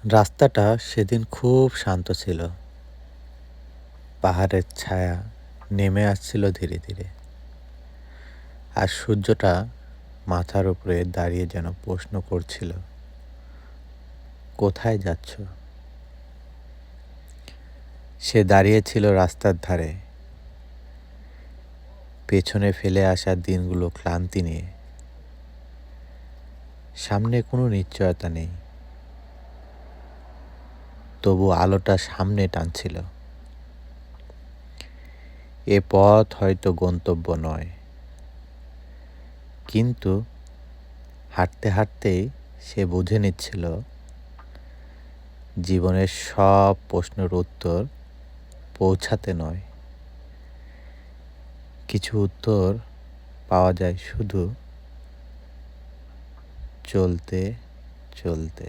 রাস্তাটা সেদিন খুব শান্ত ছিল। পাহাড়ের ছায়া নেমে আসছিল ধীরে ধীরে। আর সূর্যটা মাথার উপরে দাঁড়িয়ে যেন প্রশ্ন করছিল, কোথায় যাচ্ছ? সে দাঁড়িয়েছিল রাস্তার ধারে, পেছনে ফেলে আসা দিনগুলো ক্লান্তি নিয়ে। সামনে কোনো নিশ্চয়তা নেই, তবু আলোটা সামনে টানছিল। এ পথ হয়তো গন্তব্য নয়, কিন্তু হাঁটতে হাঁটতেই সে বুঝে নিচ্ছিল, জীবনের সব প্রশ্নের উত্তর পৌঁছাতে নয়, কিছু উত্তর পাওয়া যায় শুধু চলতে চলতে।